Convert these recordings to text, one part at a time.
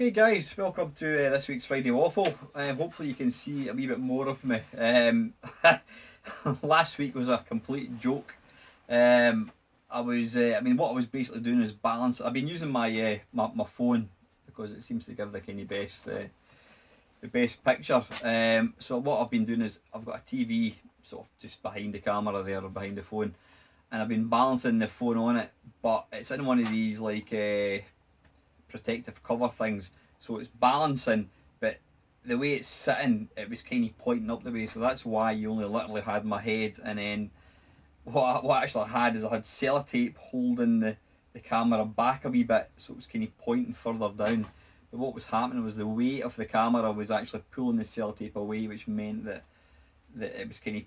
Okay guys, welcome to this week's Friday Waffle. Hopefully you can see a wee bit more of me. Last week was a complete joke. What I was basically doing is balance. I've been using my phone because it seems to give the kind of the best picture. So what I've been doing is I've got a TV sort of just behind the camera there, or behind the phone, and I've been balancing the phone on it, but it's in one of these protective cover things, so it's balancing, but the way it's sitting, it was kind of pointing up the way, so that's why you only literally had my head, and then what I actually had is I had sellotape holding the camera back a wee bit, so it was kind of pointing further down. But what was happening was the weight of the camera was actually pulling the sellotape away, which meant that it was kind of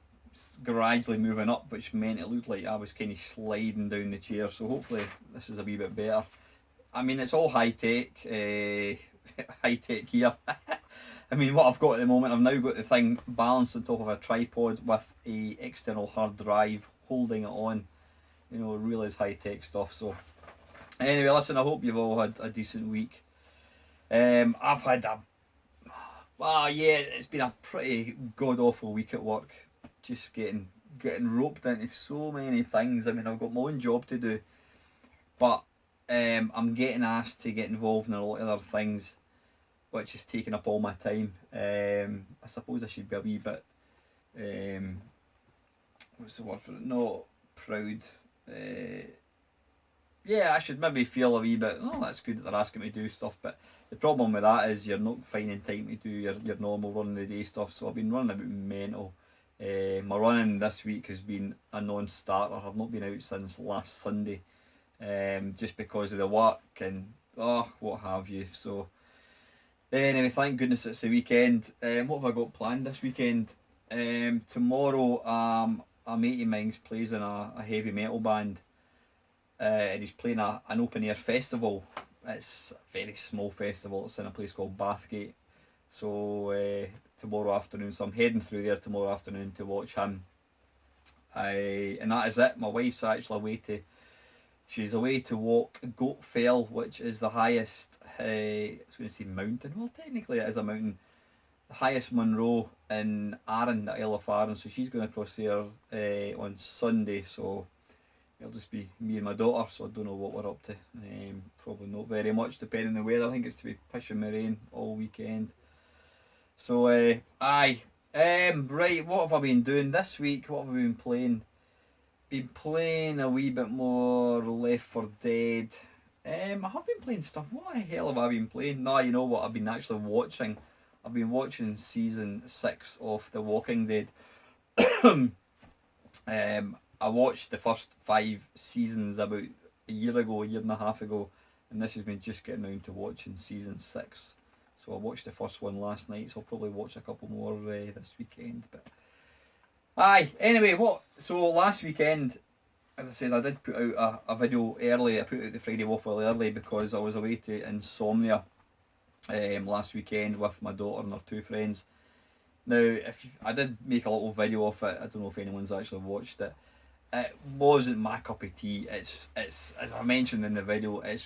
gradually moving up, which meant it looked like I was kind of sliding down the chair. So hopefully this is a wee bit better. I mean, it's all high tech here. I mean, what I've got at the moment, I've now got the thing balanced on top of a tripod with a external hard drive holding it on. You know, it really is high tech stuff. So anyway, listen, I hope you've all had a decent week. I've had it's been a pretty god awful week at work. Just getting roped into so many things. I mean, I've got my own job to do, but I'm getting asked to get involved in a lot of other things, which is taking up all my time. I suppose I should be a wee bit, what's the word for it? Not proud. Yeah, I should maybe feel a wee bit, oh, that's good that they're asking me to do stuff, but the problem with that is you're not finding time to do your normal running the day stuff, so I've been running a bit mental. My running this week has been a non-starter. I've not been out since last Sunday. Just because of the work and what have you. So anyway, thank goodness it's the weekend. What have I got planned this weekend? Tomorrow a mate of mine plays in a heavy metal band, and he's playing an open air festival. It's a very small festival. It's in a place called Bathgate. So tomorrow afternoon, so I'm heading through there tomorrow afternoon to watch him. And that is it. My wife's actually She's away to walk Goat Fell, which is the highest, I was going to say mountain, well technically it is a mountain, the highest Munro in Arran, the Isle of Arran, so she's going across there on Sunday, so it'll just be me and my daughter, so I don't know what we're up to, probably not very much depending on the weather. I think it's to be pissing with rain all weekend. So right, what have I been doing this week? What have I been playing? Been playing a wee bit more Left 4 Dead. I have been playing stuff. What the hell have I been playing? No, you know what I've been actually watching? I've been watching season 6 of The Walking Dead. I watched the first 5 seasons about a year and a half ago, and this has been just getting around to watching season 6. So I watched the first one last night, so I'll probably watch a couple more this weekend. But anyway, so last weekend, as I said, I did put out a video early. I put out the Friday Waffle early because I was away to Insomnia last weekend with my daughter and her 2 friends. Now, I did make a little video of it. I don't know if anyone's actually watched it. It wasn't my cup of tea. It's as I mentioned in the video, it's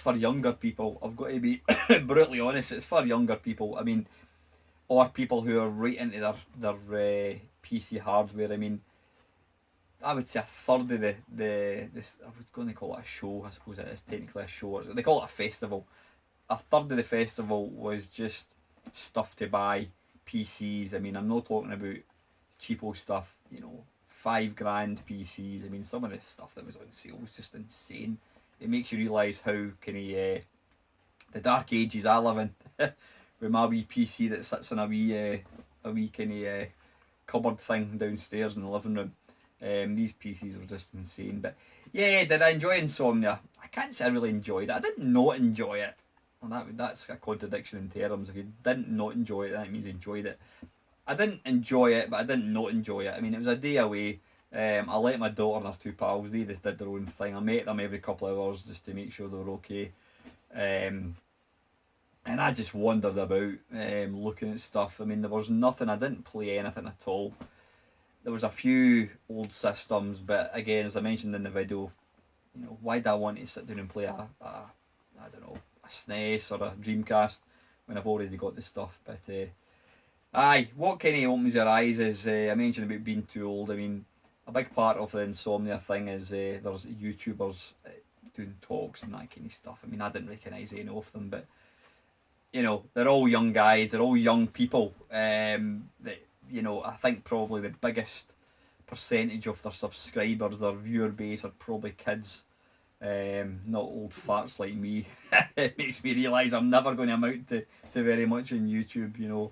for younger people. I've got to be brutally honest, it's for younger people. I mean, or people who are right into their PC hardware. I mean, I would say a third of this, I was going to call it a show, I suppose it is technically a show, they call it a festival. A third of the festival was just stuff to buy, PCs. I mean, I'm not talking about cheapo stuff, you know, £5 PCs. I mean, some of the stuff that was on sale was just insane. It makes you realise how the dark ages I live in. With my wee PC that sits in a wee kind of cupboard thing downstairs in the living room. These PCs were just insane. But yeah, did I enjoy Insomnia? I can't say I really enjoyed it. I did not enjoy it. And that's a contradiction in terms. If you didn't not enjoy it, that means you enjoyed it. I didn't enjoy it, but I didn't not enjoy it. I mean, it was a day away. I let my daughter and her 2 pals, they just did their own thing. I met them every couple of hours just to make sure they were okay. And I just wandered about, looking at stuff. I mean, there was nothing, I didn't play anything at all. There was a few old systems, but again, as I mentioned in the video, you know, why do I want to sit down and play a I don't know, a SNES or a Dreamcast when I've already got the stuff. But aye, what kind of opens your eyes is, I mentioned about being too old. I mean, a big part of the Insomnia thing is there's YouTubers doing talks and that kind of stuff. I mean, I didn't recognise any of them, but you know, they're all young guys, they're all young people. That, you know, I think probably the biggest percentage of their subscribers, their viewer base, are probably kids. Not old farts like me. It makes me realise I'm never going to amount to very much on YouTube, you know,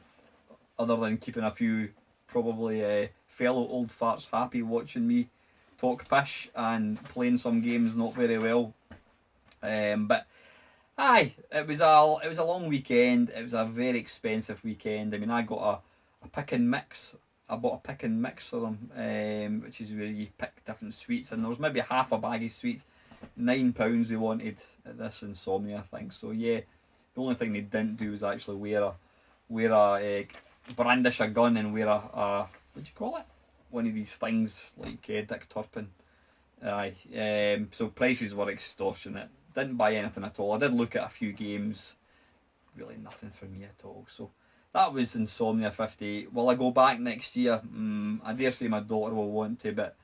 other than keeping a few probably fellow old farts happy watching me talk pish and playing some games not very well. But aye, it was a long weekend. It was a very expensive weekend. I mean, I got a pick and mix. I bought a pick and mix for them, which is where you pick different sweets, and there was maybe half a bag of sweets. £9 they wanted at this Insomnia thing. So yeah, the only thing they didn't do was actually wear a brandish a gun and wear a what do you call it? One of these things like Dick Turpin. Aye. So prices were extortionate. Didn't buy anything at all. I did look at a few games. Really nothing for me at all. So that was Insomnia 58. Will I go back next year? I dare say my daughter will want to, but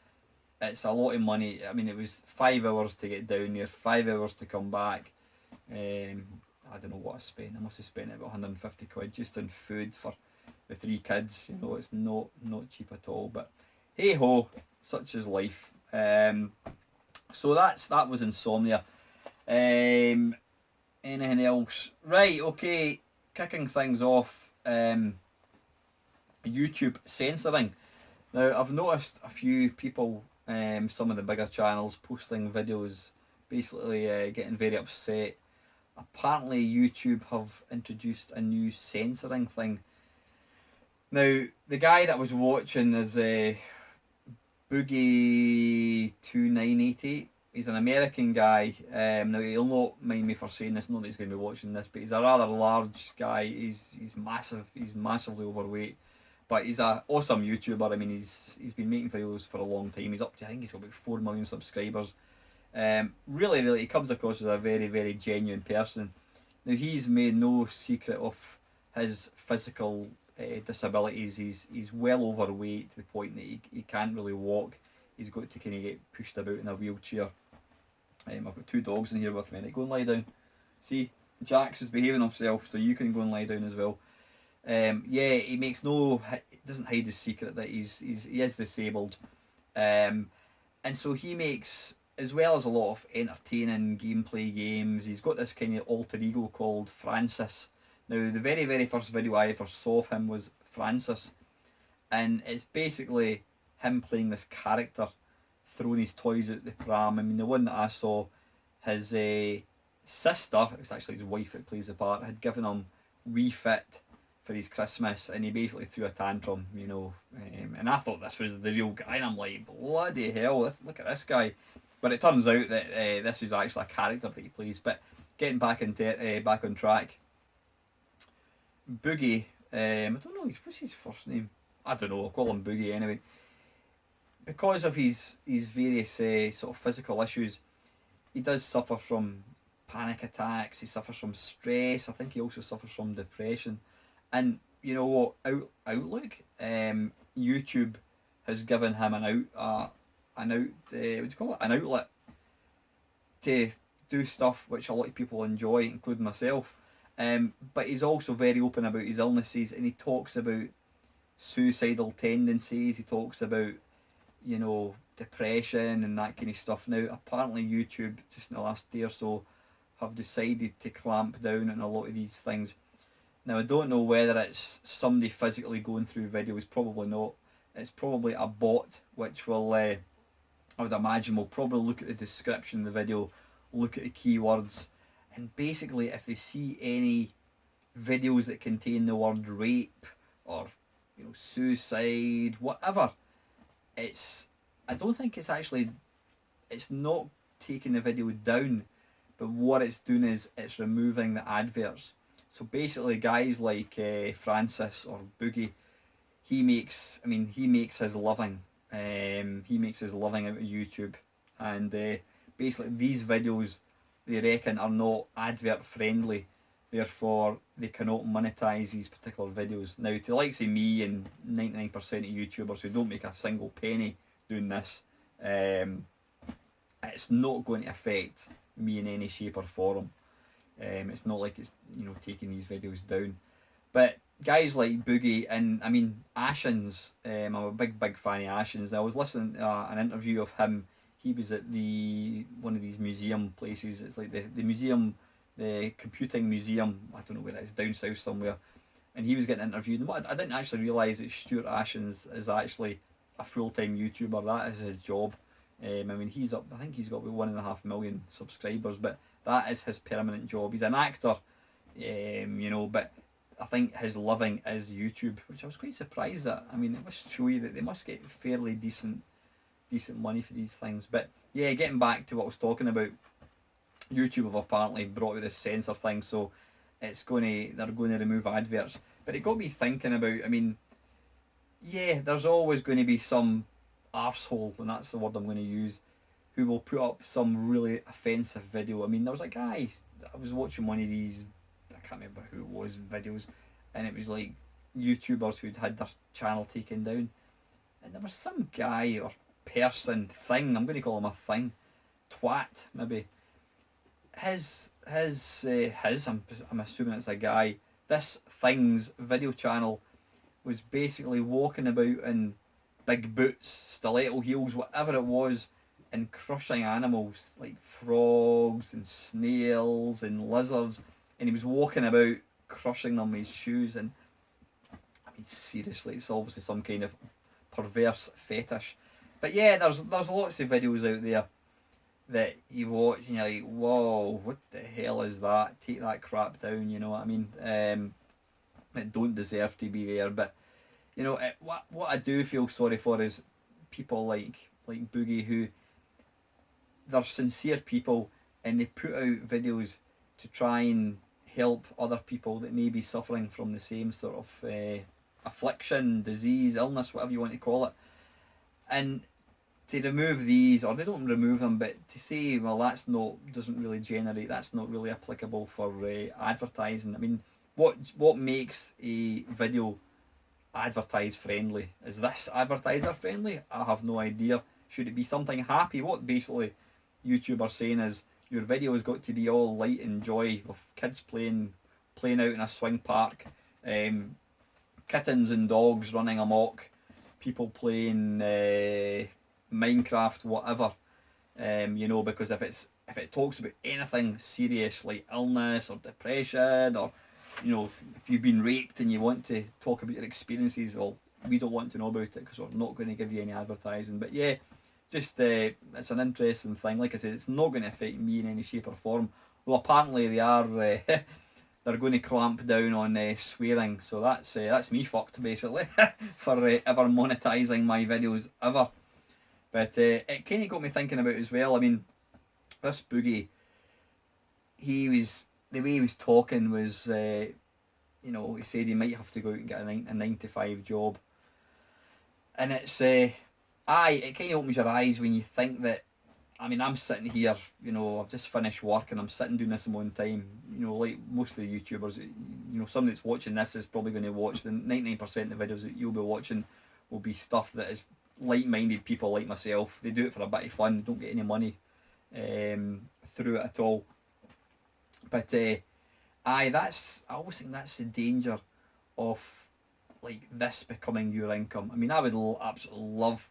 it's a lot of money. I mean, it was 5 hours to get down there, 5 hours to come back. I don't know what I spent. I must have spent about 150 quid just on food for the 3 kids. You know, it's not cheap at all. But hey ho, such is life. So that was Insomnia. Anything else? Right, okay. Kicking things off. YouTube censoring. Now I've noticed a few people, some of the bigger channels, posting videos basically getting very upset. Apparently YouTube have introduced a new censoring thing. Now the guy that I was watching is Boogie2988. He's an American guy. Now he'll not mind me for saying this, not that he's going to be watching this, but he's a rather large guy. He's massive. He's massively overweight, but he's an awesome YouTuber. I mean, he's been making videos for a long time. He's up to, I think he's got about 4 million subscribers. Really, he comes across as a very, very genuine person. Now he's made no secret of his physical disabilities. He's well overweight to the point that he can't really walk. He's got to kind of get pushed about in a wheelchair. I've got 2 dogs in here with me. Go and lie down. See, Jax is behaving himself, so you can go and lie down as well. Yeah, he doesn't hide his secret that he is disabled, and so he makes, as well as a lot of entertaining gameplay games, he's got this kind of alter ego called Francis. Now the very, very first video I ever saw of him was Francis, and it's basically him playing this character, throwing his toys out the pram. I mean, the one that I saw, his sister, it was actually his wife that plays the part, had given him Wii Fit for his Christmas, and he basically threw a tantrum, you know. And I thought this was the real guy, and I'm like, bloody hell, look at this guy. But it turns out that this is actually a character that he plays. But getting back on track, Boogie, I don't know, what's his first name? I don't know, I'll call him Boogie anyway. Because of his various sort of physical issues, he does suffer from panic attacks, he suffers from stress, I think he also suffers from depression. And you know what, Outlook, YouTube has given him an outlet to do stuff which a lot of people enjoy, including myself. But he's also very open about his illnesses, and he talks about suicidal tendencies, he talks about, you know, depression and that kind of stuff. Now apparently YouTube, just in the last day or so, have decided to clamp down on a lot of these things. Now I don't know whether it's somebody physically going through videos, probably not. It's probably a bot which will, I would imagine, will probably look at the description of the video, look at the keywords, and basically if they see any videos that contain the word rape or, you know, suicide, whatever, I don't think it's not taking the video down, but what it's doing is it's removing the adverts. So basically guys like Francis or Boogie, he makes his living. He makes his living out of YouTube, and basically these videos they reckon are not advert friendly, therefore they cannot monetize these particular videos. Now, to the likes of me and 99% of YouTubers who don't make a single penny doing this, it's not going to affect me in any shape or form. It's not like it's, you know, taking these videos down. But guys like Boogie and, I mean, Ashens, I'm a big fan of Ashens. I was listening to an interview of him. He was at one of these museum places. It's like the museum, the computing museum. I don't know where it is, down south somewhere. And he was getting interviewed. And I didn't actually realise that Stuart Ashens is actually a full-time YouTuber. That is his job. I mean, he's up. I think he's got about 1.5 million subscribers, but that is his permanent job. He's an actor, you know, but I think his living is YouTube, which I was quite surprised at. I mean, it must show you that they must get fairly decent money for these things. But yeah, getting back to what I was talking about, YouTube have apparently brought out this censor thing, so they're going to remove adverts. But it got me thinking about, I mean, yeah, there's always going to be some arsehole, and that's the word I'm going to use, who will put up some really offensive video. I mean, there was a guy, I was watching one of these, I can't remember who it was, videos, and it was like YouTubers who'd had their channel taken down, and there was some guy or person, thing, I'm going to call him a thing, twat maybe, I'm assuming it's a guy, this thing's video channel was basically walking about in big boots, stiletto heels, whatever it was, and crushing animals like frogs and snails and lizards, and he was walking about crushing them with his shoes. And I mean, seriously, it's obviously some kind of perverse fetish. But yeah, there's lots of videos out there that you watch and you're like, whoa, what the hell is that? Take that crap down, you know what I mean? It don't deserve to be there. But you know, what I do feel sorry for is people like Boogie, who, they're sincere people and they put out videos to try and help other people that may be suffering from the same sort of affliction, disease, illness, whatever you want to call it. And to remove these, or they don't remove them, but to say, well, that's not really applicable for advertising. I mean, what makes a video advertise friendly? Is this advertiser friendly? I have no idea. Should it be something happy? What basically YouTube are saying is your video has got to be all light and joy, with kids playing out in a swing park, kittens and dogs running amok, people playing Minecraft, whatever. You know, because if it talks about anything serious like illness or depression, or, you know, if you've been raped and you want to talk about your experiences, well, we don't want to know about it because we're not going to give you any advertising. But yeah, just it's an interesting thing. Like I said, it's not going to affect me in any shape or form. Well, apparently they are. They're going to clamp down on swearing, so that's me fucked basically for ever monetising my videos ever. But it kind of got me thinking about as well. I mean, this Boogie, the way he was talking was, you know, he said he might have to go out and get a 9 to 5 job, and it's it kind of opens your eyes when you think that, I mean, I'm sitting here, you know, I've just finished work and I'm sitting doing this in my own time. You know, like most of the YouTubers, you know, somebody that's watching this is probably going to watch, the 99% of the videos that you'll be watching will be stuff that is like-minded people like myself. They do it for a bit of fun, don't get any money through it at all. But I always think that's the danger of like this becoming your income. I mean, I would absolutely love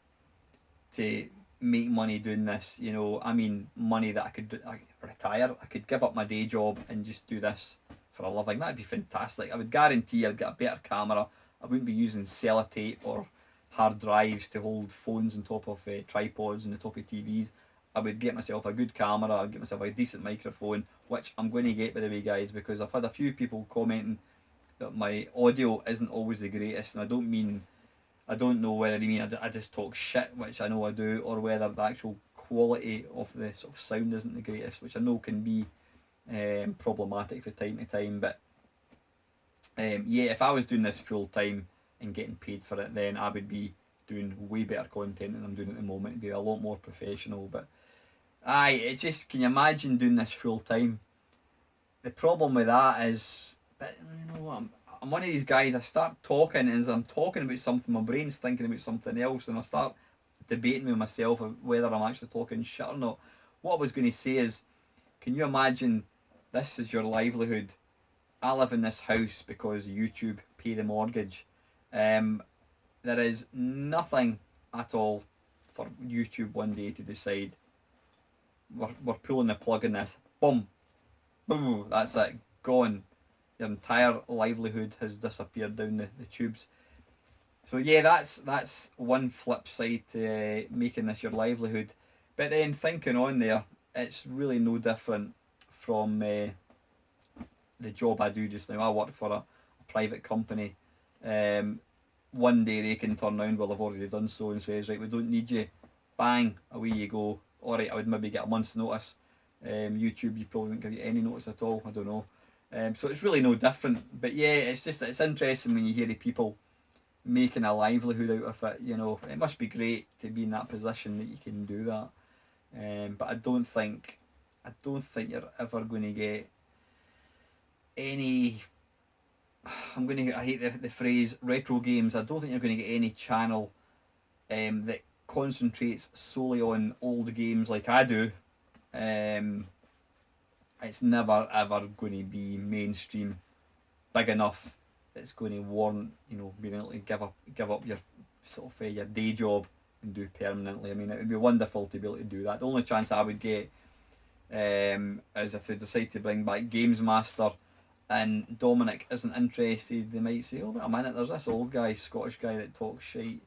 to make money doing this, you know. I mean, money that I could retire, I could give up my day job and just do this for a living. That'd be fantastic. I would guarantee I'd get a better camera. I wouldn't be using sellotape or hard drives to hold phones on top of tripods and the top of TVs. I would get myself a good camera, I'd get myself a decent microphone, which I'm going to get, by the way, guys, because I've had a few people commenting that my audio isn't always the greatest, and I don't know whether they mean I just talk shit, which I know I do, or whether the actual quality of the sort of sound isn't the greatest, which I know can be problematic from time to time. But yeah, if I was doing this full time and getting paid for it, then I would be doing way better content than I'm doing at the moment. It'd be a lot more professional. But Aye, it's just, can you imagine doing this full time? The problem with that is, but you know what, I'm one of these guys, I start talking, and as I'm talking about something, my brain's thinking about something else, and I start debating with myself of whether I'm actually talking shit or not. What I was going to say is, can you imagine this is your livelihood? I live in this house because YouTube pay the mortgage. There is nothing at all for YouTube one day to decide we're pulling the plug in this. Boom, boom, that's it, gone. Your entire livelihood has disappeared down the tubes. So yeah, that's one flip side to making this your livelihood. But then thinking on there, it's really no different from the job I do just now. I work for a private company. One day they can turn around, well, they've already done so, and says, right, we don't need you. Bang, away you go. Alright, I would maybe get a month's notice. YouTube, you probably won't give you any notice at all. I don't know. So it's really no different. But yeah, it's interesting when you hear of people making a livelihood out of it. You know, it must be great to be in that position that you can do that. But I don't think you're ever going to get any. I hate the phrase retro games. I don't think you're going to get any channel that concentrates solely on old games like I do. It's never ever going to be mainstream big enough. It's going to warrant, you know, being able to give up your sort of your day job and do permanently. I mean, it would be wonderful to be able to do that. The only chance I would get is if they decide to bring back Gamesmaster and Dominic isn't interested. They might say, oh wait a minute, there's this old guy, Scottish guy that talks shite.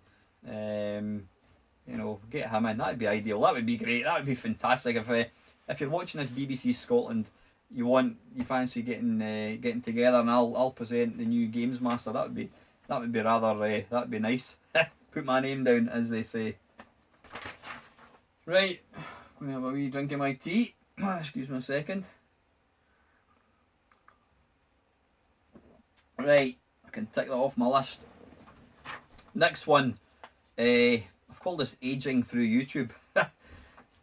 You know, get him in. That'd be ideal. That would be great. That would be fantastic. If you're watching this BBC Scotland, you fancy getting together, and I'll present the new Games Master. That would be rather that'd be nice. Put my name down, as they say. Right, I'm gonna have a wee drink of my tea. Excuse me a second. Right, I can tick that off my list. Next one, I've called this aging through YouTube.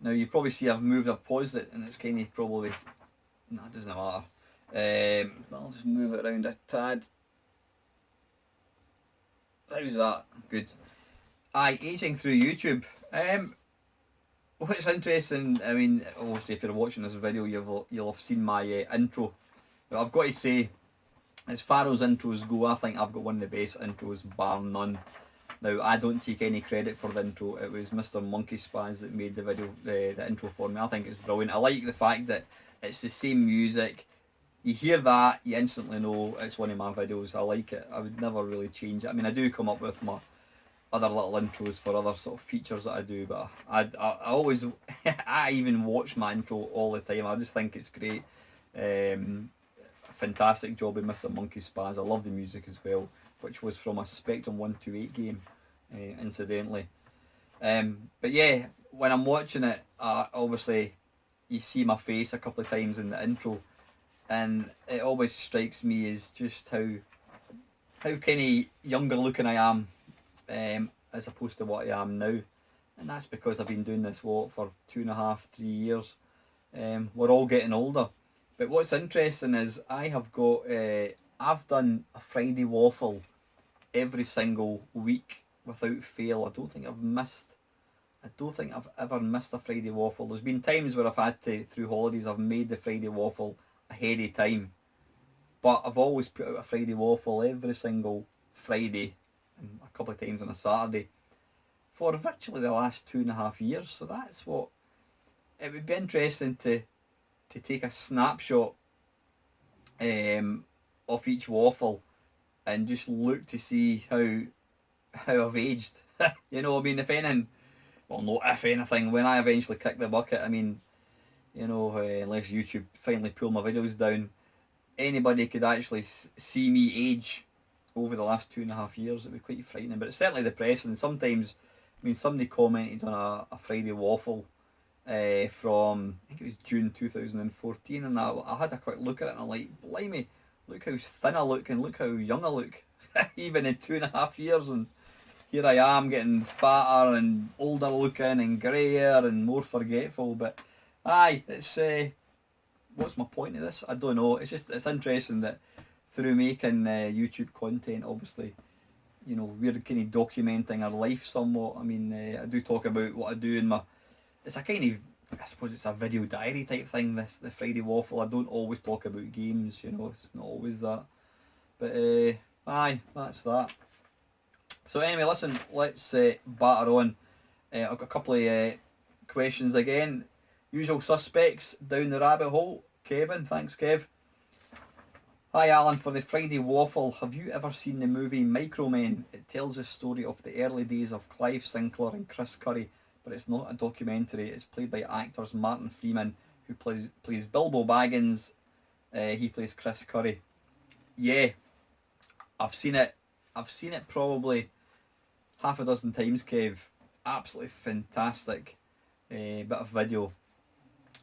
Now you probably see I've paused it, and it's kind of probably, no, it doesn't matter. I'll just move it around a tad. How's that? Good. Aye, aging through YouTube. What's interesting, I mean, obviously if you're watching this video, you'll have seen my intro. But I've got to say, as far as intros go, I think I've got one of the best intros, bar none. Now, I don't take any credit for the intro. It was Mr. Monkey Spaz that made the video, the intro for me. I think it's brilliant. I like the fact that it's the same music. You hear that, you instantly know it's one of my videos. I like it. I would never really change it. I mean, I do come up with my other little intros for other sort of features that I do, but I always, I even watch my intro all the time. I just think it's great. Fantastic job with Mr. Monkey Spaz. I love the music as well, which was from a Spectrum 128 game, incidentally. But yeah, when I'm watching it, obviously you see my face a couple of times in the intro, and it always strikes me as just how kind of younger looking I am, as opposed to what I am now. And that's because I've been doing this for 2.5, 3 years. We're all getting older. But what's interesting is I've done a Friday Waffle every single week without fail. I don't think I've ever missed a Friday Waffle. There's been times where I've had to, through holidays, I've made the Friday Waffle ahead of time. But I've always put out a Friday Waffle every single Friday, and a couple of times on a Saturday, for virtually the last 2.5 years. So that's what, it would be interesting to take a snapshot of each waffle and just look to see how I've aged. You know, I mean, if anything, when I eventually kick the bucket, I mean, you know, unless YouTube finally pull my videos down, anybody could actually see me age over the last 2.5 years. It'd be quite frightening, but it's certainly depressing. Sometimes, I mean, somebody commented on a Friday Waffle from, I think it was June 2014, and I had a quick look at it, and I'm like, blimey, look how thin I look and look how young I look, even in 2.5 years, and here I am getting fatter and older looking and greyer and more forgetful. But Aye, it's what's my point of this? I don't know. It's interesting that through making YouTube content, obviously, you know, we're kind of documenting our life somewhat. I mean, I do talk about what I do in my. It's a kind of, I suppose it's a video diary type thing. The Friday Waffle. I don't always talk about games. You know, it's not always that. But aye, that's that. So anyway, listen, let's batter on. I've got a couple of questions again. Usual suspects down the rabbit hole. Kevin, thanks Kev. Hi Alan, for the Friday Waffle, have you ever seen the movie Micromen? It tells the story of the early days of Clive Sinclair and Chris Curry, but it's not a documentary. It's played by actors Martin Freeman, who plays Bilbo Baggins. He plays Chris Curry. Yeah, I've seen it. I've seen it probably half a dozen times, Kev. Absolutely fantastic bit of video.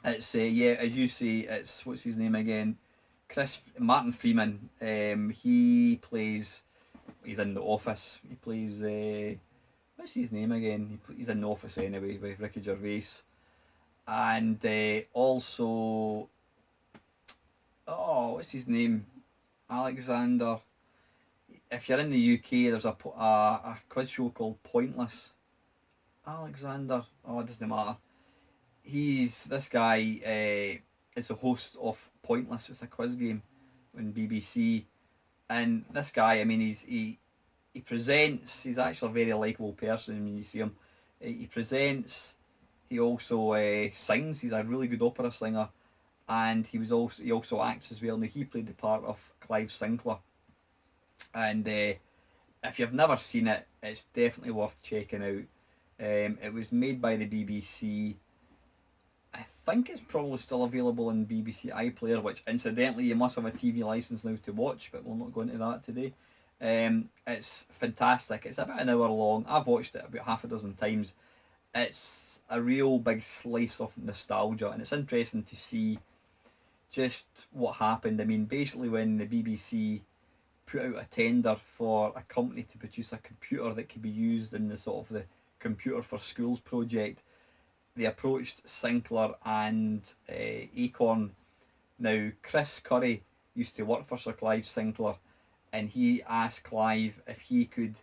It's yeah, as you say, it's what's his name again? Martin Freeman. He plays. He's in The Office. He plays. What's his name again? He's in The Office anyway with Ricky Gervais, and also. Oh, what's his name? Alexander. If you're in the UK, there's a quiz show called Pointless. Alexander. Oh, it doesn't matter. This guy is the host of Pointless. It's a quiz game on BBC, and this guy, I mean, he presents. He's actually a very likable person when you see him. He presents. He also sings. He's a really good opera singer, and he also acts as well. Now he played the part of Clive Sinclair, and if you've never seen it, it's definitely worth checking out. It was made by the BBC. I think it's probably still available on BBC iPlayer, which incidentally you must have a TV licence now to watch, but we'll not go into that today. It's fantastic. It's about an hour long. I've watched it about half a dozen times. It's a real big slice of nostalgia, and it's interesting to see just what happened. I mean, basically when the BBC put out a tender for a company to produce a computer that could be used in the sort of the Computer for Schools project, they approached Sinclair and Acorn. Now, Chris Curry used to work for Sir Clive Sinclair, and he asked Clive if he could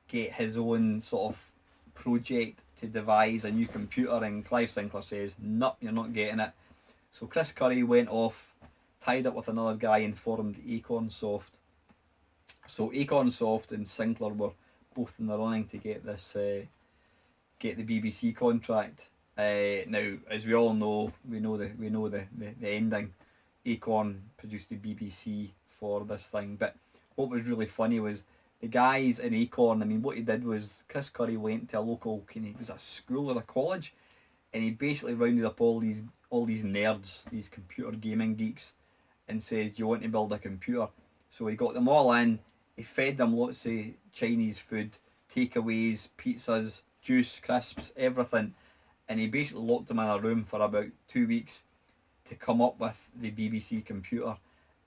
get his own sort of project to devise a new computer, and Clive Sinclair says, "Nope, you're not getting it." So Chris Curry went off, tied up with another guy, and formed Acorn Soft. So Acorn Soft and Sinclair were both in the running to get this, get the BBC contract. Now, as we all know, we know the ending. Acorn produced the BBC for this thing, but what was really funny was the guys in Acorn. I mean, what he did was Chris Curry went to a local, it was a school or a college, and he basically rounded up all these nerds, these computer gaming geeks, and says, "Do you want to build a computer?" So he got them all in. He fed them lots of Chinese food, takeaways, pizzas, juice, crisps, everything. And he basically locked them in a room for about 2 weeks to come up with the BBC computer.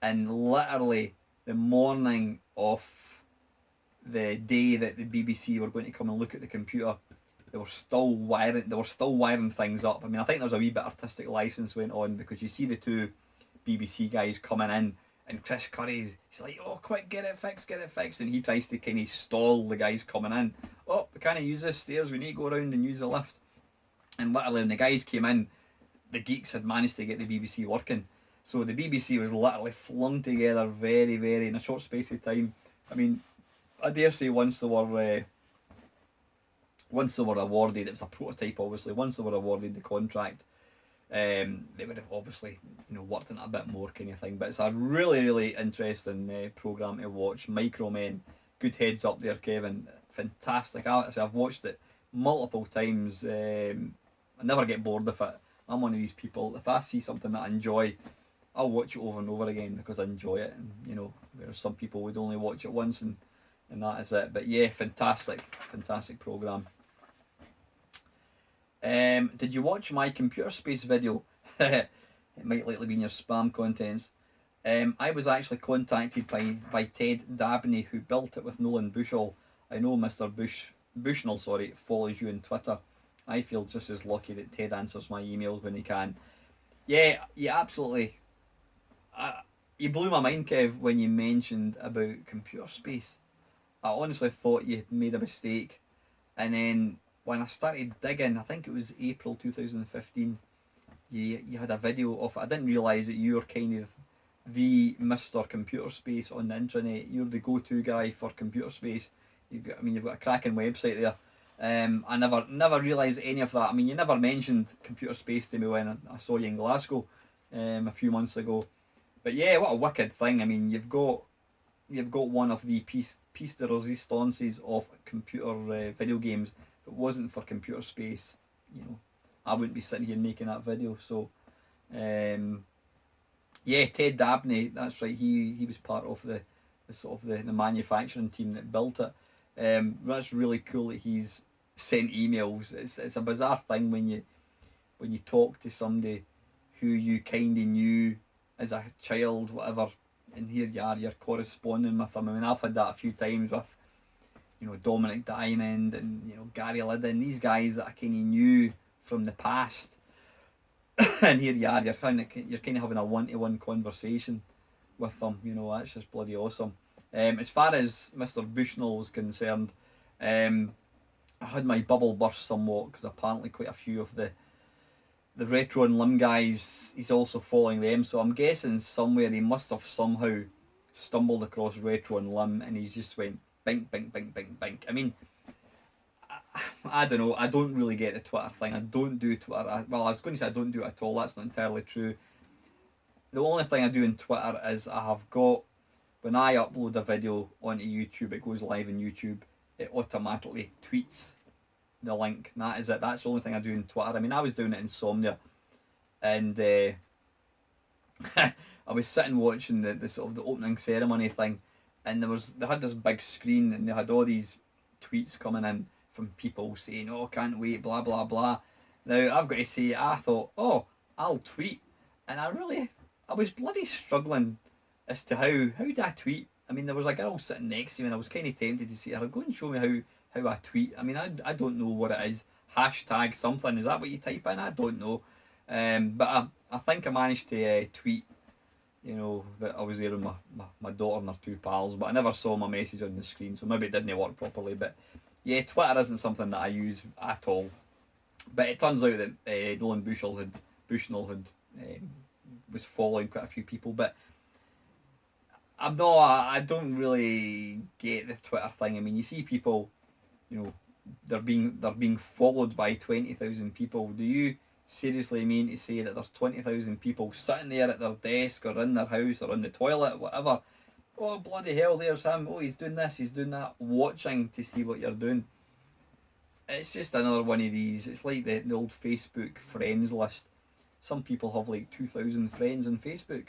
And literally the morning of the day that the BBC were going to come and look at the computer, they were still wiring things up. I mean, I think there's a wee bit artistic license went on, because you see the two BBC guys coming in, and Chris Curry's he's like, "Oh, quick, get it fixed," and he tries to kind of stall the guys coming in. "Oh, we can't use the stairs, we need to go around and use the lift." And literally when the guys came in, the geeks had managed to get the BBC working. So the BBC was literally flung together very, very in a short space of time. I mean, I dare say once they were awarded, it was a prototype obviously, once they were awarded the contract, they would have obviously, worked on it a bit more kind of thing. But it's a really, really interesting programme to watch. Micromen, good heads up there, Kevin. Fantastic. I've watched it multiple times. I never get bored of it. I'm one of these people, if I see something that I enjoy, I'll watch it over and over again because I enjoy it. And whereas some people would only watch it once and that is it. But yeah, fantastic programme. Did you watch my computer space video? It might likely be in your spam contents. I was actually contacted by Ted Dabney, who built it with Nolan Bushnell. I know Mr. Bushnell follows you on Twitter. I feel just as lucky that Ted answers my emails when he can. Yeah, yeah, absolutely. You blew my mind, Kev, when you mentioned about computer space. I honestly thought you had made a mistake, and then when I started digging, I think it was April 2015. You had a video of it. I didn't realise that you were kind of the Mr. Computer Space on the internet. You're the go-to guy for computer space. You've got a cracking website there. I never realised any of that. I mean, you never mentioned computer space to me when I saw you in Glasgow a few months ago. But yeah, what a wicked thing. I mean, you've got one of the piece de resistances of computer video games. If it wasn't for computer space, you know, I wouldn't be sitting here making that video. So, yeah, Ted Dabney, that's right. He was part of the sort of the manufacturing team that built it. That's really cool that he's sent emails. It's a bizarre thing when you talk to somebody who you kind of knew as a child, whatever, and here you are, you're corresponding with them. I mean, I've had that a few times with, Dominic Diamond and, Gary Liddon, these guys that I kind of knew from the past. And here you are, you're kind of having a one-to-one conversation with them. That's just bloody awesome. As far as Mr. Bushnell was concerned, I had my bubble burst somewhat because apparently quite a few of the Retro and Lim guys, he's also following them. So I'm guessing somewhere he must have somehow stumbled across Retro and Lim and he's just went bink, bink, bink, bink, bink. I mean, I don't know. I don't really get the Twitter thing. I don't do Twitter. I was going to say I don't do it at all. That's not entirely true. The only thing I do in Twitter is I have got, when I upload a video onto YouTube, it goes live on YouTube, it automatically tweets the link. And that is it. That's the only thing I do in Twitter. I mean, I was doing it in Insomnia, and I was sitting watching the sort of the opening ceremony thing, and they had this big screen, and they had all these tweets coming in from people saying, "Oh, can't wait," blah blah blah. Now I've got to say, I thought, "Oh, I'll tweet," and I was bloody struggling as to how do I tweet. I mean, there was a girl sitting next to me, and I was kind of tempted to say, "Her, go and show me how I tweet." I mean, I don't know what it is. Hashtag something. Is that what you type in? I don't know. But I think I managed to tweet, that I was there with my daughter and her two pals, but I never saw my message on the screen, so maybe it didn't work properly. But yeah, Twitter isn't something that I use at all. But it turns out that Nolan Bushnell was following quite a few people, but I don't really get the Twitter thing. I mean, you see people, they're being followed by 20,000 people. Do you seriously mean to say that there's 20,000 people sitting there at their desk or in their house or in the toilet, whatever? Oh, bloody hell, there's him. Oh, he's doing this, he's doing that, watching to see what you're doing. It's just another one of these. It's like the old Facebook friends list. Some people have like 2,000 friends on Facebook.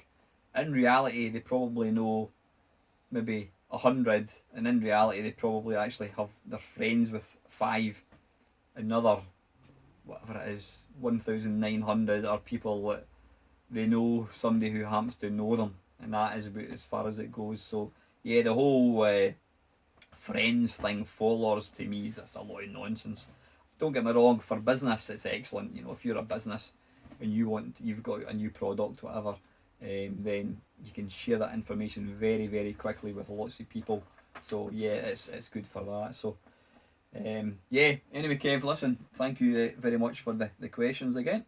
In reality, they probably know maybe 100, and in reality, they probably actually they're friends with 5. Another, whatever it is, 1,900 are people that they know somebody who happens to know them, and that is about as far as it goes. So yeah, the whole friends thing, followers, to me is just a lot of nonsense. Don't get me wrong, for business it's excellent. If you're a business and you've got a new product, whatever, then you can share that information very, very quickly with lots of people. So yeah, it's good for that. So yeah, anyway, Kev, listen, thank you very much for the questions again.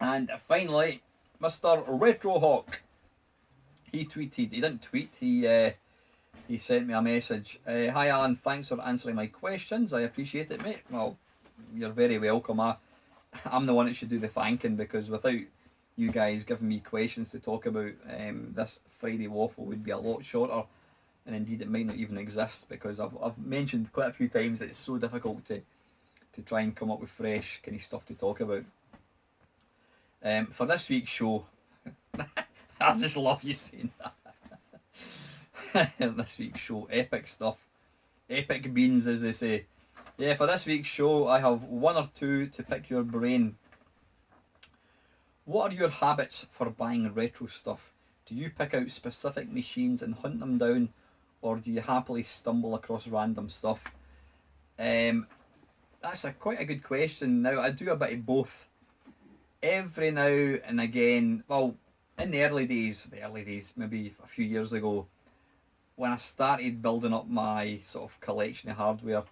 And finally, Mr. Retrohawk, he didn't tweet, he sent me a message. Hi Alan, thanks for answering my questions, I appreciate it, mate. Well, you're very welcome. I'm the one that should do the thanking, because without you guys giving me questions to talk about, this Friday Waffle would be a lot shorter, and indeed it might not even exist, because I've mentioned quite a few times that it's so difficult to try and come up with fresh kind of stuff to talk about. For this week's show, I just love you saying that. This week's show, epic stuff. Epic beans, as they say. Yeah, for this week's show, I have one or two to pick your brain. What are your habits for buying retro stuff? Do you pick out specific machines and hunt them down, or do you happily stumble across random stuff? That's quite a good question. Now, I do a bit of both. every now and again, well, in the early days, maybe a few years ago, when I started building up my sort of collection of hardware,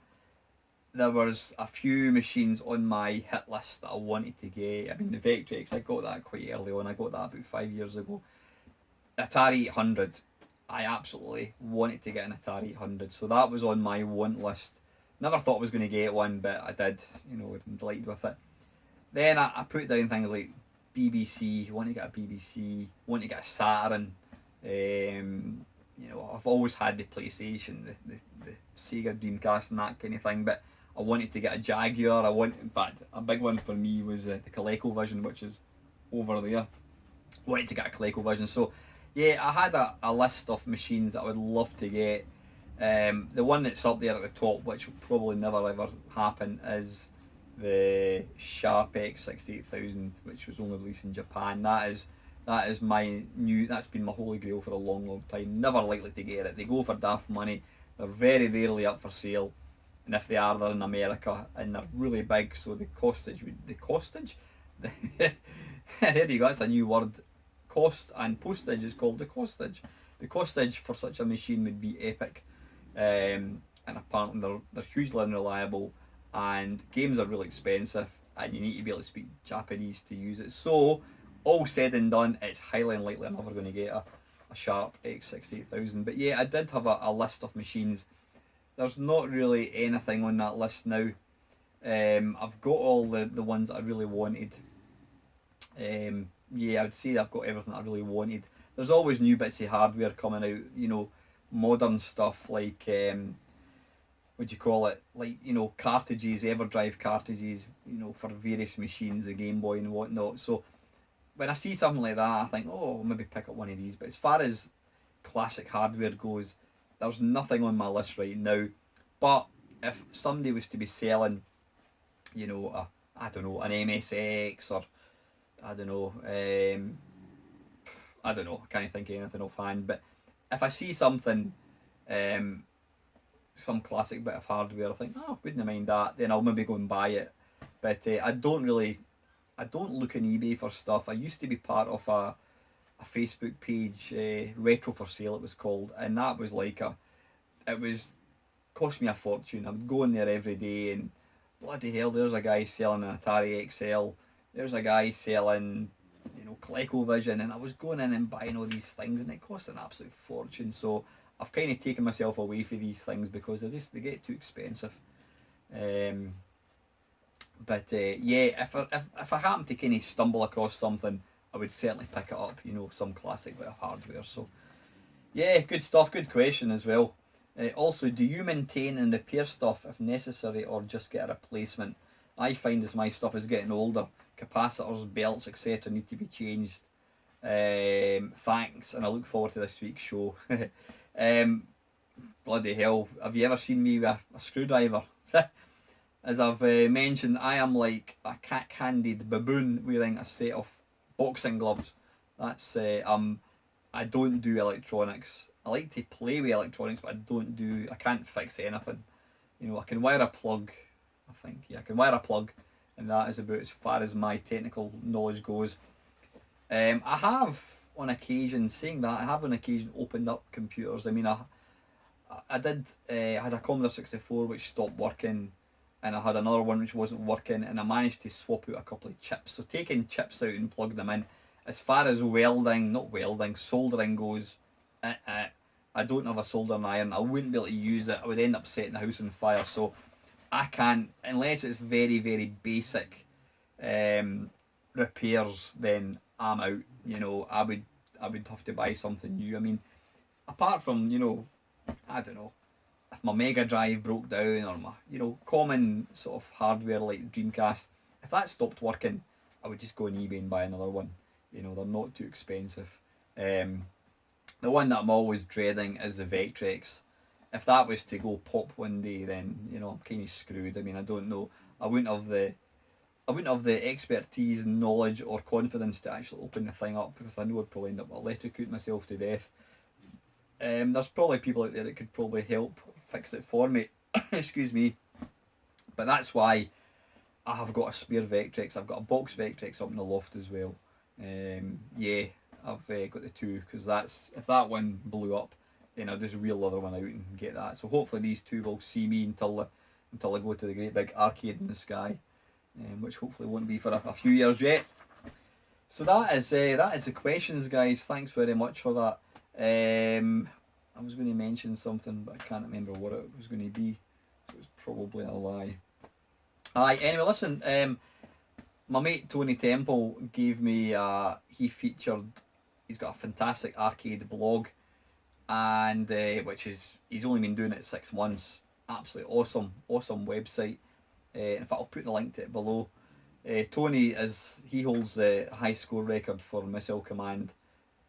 there was a few machines on my hit list that I wanted to get. I mean, the Vectrex, I got that quite early on. I got that about 5 years ago. Atari 800, I absolutely wanted to get an Atari 800, so that was on my want list. Never thought I was going to get one, but I did. You know, I'm delighted with it. Then I put down things like BBC, want to get a BBC, want to get a Saturn. You know, I've always had the PlayStation, the Sega Dreamcast and that kind of thing, but I wanted to get a Jaguar. In fact, a big one for me was the ColecoVision, which is over there. Wanted to get a ColecoVision. So, yeah, I had a list of machines that I would love to get. The one that's up there at the top, which will probably never ever happen, is the Sharp X68000, which was only released in Japan. That's been my holy grail for a long time. Never likely to get it. They go for daft money. They're very rarely up for sale, and if they are, they're in America, and they're really big. So the costage, there you go. That's a new word. Cost and postage is called the costage. The costage for such a machine would be epic, and apparently they're hugely unreliable, and games are really expensive, and you need to be able to speak Japanese to use it. So, all said and done, it's highly unlikely I'm ever going to get a Sharp X68000. But yeah, I did have a list of machines. There's not really anything on that list now. I've got all the ones that I really wanted. Yeah, I would say I've got everything I really wanted. There's always new bits of hardware coming out, you know, modern stuff like, what do you call it, like, you know, cartridges, EverDrive cartridges, you know, for various machines, the Game Boy and whatnot. So when I see something like that, I think, oh, I'll maybe pick up one of these. But as far as classic hardware goes, there's nothing on my list right now. But if somebody was to be selling, you know, I don't know, an MSX, or I don't know, I don't know, I can't think of anything offhand, but if I see something, some classic bit of hardware, I think, oh, wouldn't mind that, then I'll maybe go and buy it. But I don't look on eBay for stuff. I used to be part of a Facebook page, Retro for Sale it was called, and that was like it was, cost me a fortune. I would go in there every day and bloody hell, there's a guy selling an Atari XL, there's a guy selling, you know, ColecoVision, and I was going in and buying all these things, and it cost an absolute fortune. So I've kind of taken myself away from these things because they get too expensive. Yeah, if I happen to kind of stumble across something, I would certainly pick it up. You know, some classic bit of hardware. So yeah, good stuff. Good question as well. Also, do you maintain and repair stuff if necessary, or just get a replacement? I find as my stuff is getting older, capacitors, belts, etc. need to be changed. Thanks, and I look forward to this week's show. Bloody hell, have you ever seen me with a screwdriver? As I've mentioned, I am like a cat-handed baboon wearing a set of boxing gloves. That's I don't do electronics. I like to play with electronics, but I can't fix anything. You know, I can wire a plug, I think. Yeah, I can wire a plug, and that is about as far as my technical knowledge goes. I have on occasion, opened up computers. I mean, I did, had a Commodore 64 which stopped working, and I had another one which wasn't working, and I managed to swap out a couple of chips. So taking chips out and plugging them in. As far as soldering goes, I don't have a soldering iron. I wouldn't be able to use it. I would end up setting the house on fire. So I can't, unless it's very, very basic repairs, then I'm out. You know, I would have to buy something new. I mean, apart from, you know, I don't know, if my Mega Drive broke down, or my, you know, common sort of hardware like Dreamcast, if that stopped working, I would just go on eBay and buy another one. You know, they're not too expensive. The one that I'm always dreading is the Vectrex. If that was to go pop one day, then, you know, I'm kind of screwed. I mean, I don't know. I wouldn't have the expertise, knowledge, or confidence to actually open the thing up, because I know I'd probably end up electrocuting myself to death. There's probably people out there that could probably help fix it for me. Excuse me. But that's why I have got a spare Vectrex. I've got a box Vectrex up in the loft as well. Yeah, I've got the two, because that's, if that one blew up, then I'll just wheel the other one out and get that. So hopefully these two will see me until I go to the great big arcade in the sky, which hopefully won't be for a few years yet. So that is the questions, guys. Thanks very much for that. I was going to mention something, but I can't remember what it was going to be, so it's probably a lie. Aye, anyway, listen, my mate Tony Temple gave me, he's got a fantastic arcade blog, and he's only been doing it 6 months. Absolutely awesome website. In fact, I'll put the link to it below. Tony he holds the high score record for Missile Command.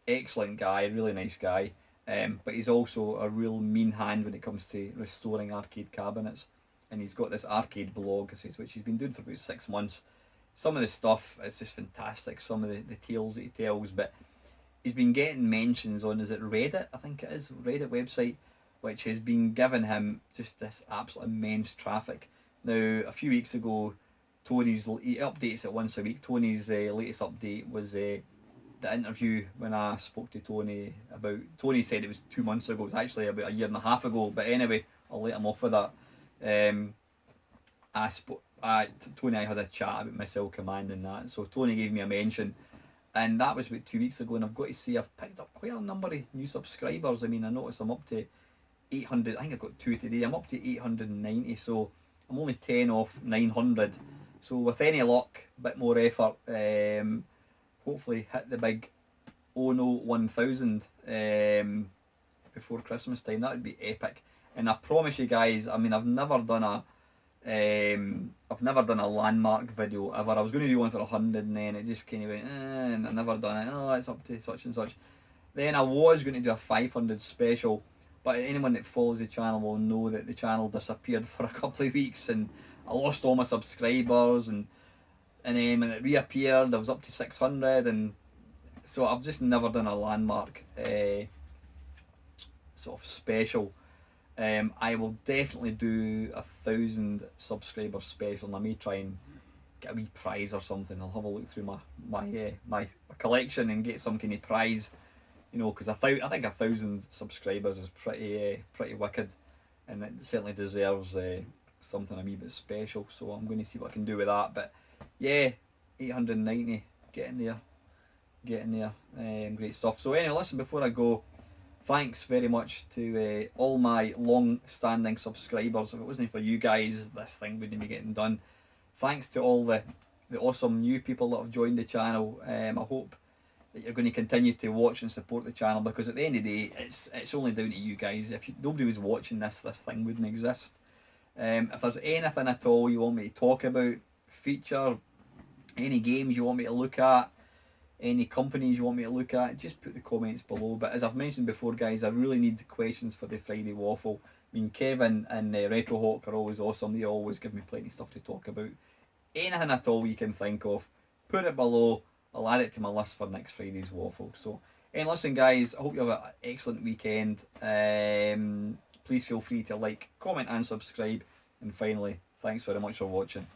Excellent guy, really nice guy. But he's also a real mean hand when it comes to restoring arcade cabinets. And he's got this arcade blog, which he's been doing for about 6 months. Some of the stuff is just fantastic, some of the tales that he tells, but he's been getting mentions on, is it Reddit? I think it is, Reddit website, which has been giving him just this absolute immense traffic. Now, a few weeks ago, he updates it once a week. Tony's latest update was the interview when I spoke to Tony about. Tony said it was 2 months ago. It was actually about 1.5 years ago. But anyway, I'll let him off with that. Tony and I had a chat about Missile Command and that. So Tony gave me a mention, and that was about 2 weeks ago. And I've got to say, I've picked up quite a number of new subscribers. I mean, I noticed I'm up to 800. I think I got 2 today. I'm up to 890. So I'm only 10 off 900. So with any luck, a bit more effort, hopefully hit the big 1000 before Christmas time. That would be epic. And I promise you guys, I mean, I've never done a landmark video ever. I was going to do one for 100, and then it just kind of went, and I never done it. Oh, it's up to such and such. Then I was going to do a 500 special, but anyone that follows the channel will know that the channel disappeared for a couple of weeks, and I lost all my subscribers, and then when it reappeared, I was up to 600, and so I've just never done a landmark sort of special. I will definitely do 1,000 subscriber special, and I may try and get a wee prize or something. I'll have a look through my collection and get some kind of prize, you know, because I think 1,000 subscribers is pretty wicked, and it certainly deserves something a wee bit special. So I'm going to see what I can do with that. But yeah, 890, getting there. Great stuff. So anyway, listen, before I go, thanks very much to all my long-standing subscribers. If it wasn't for you guys, this thing wouldn't be getting done. Thanks to all the awesome new people that have joined the channel. I hope that you're going to continue to watch and support the channel, because at the end of the day, it's only down to you guys. If nobody was watching this thing wouldn't exist. If there's anything at all you want me to talk about, feature, any games you want me to look at, any companies you want me to look at, just put the comments below. But as I've mentioned before, guys, I really need questions for the Friday Waffle. I mean, Kevin and Retrohawk are always awesome. They always give me plenty of stuff to talk about. Anything at all you can think of, put it below. I'll add it to my list for next Friday's Waffle. So, and listen, guys, I hope you have an excellent weekend. Please feel free to like, comment and subscribe. And finally, thanks very much for watching.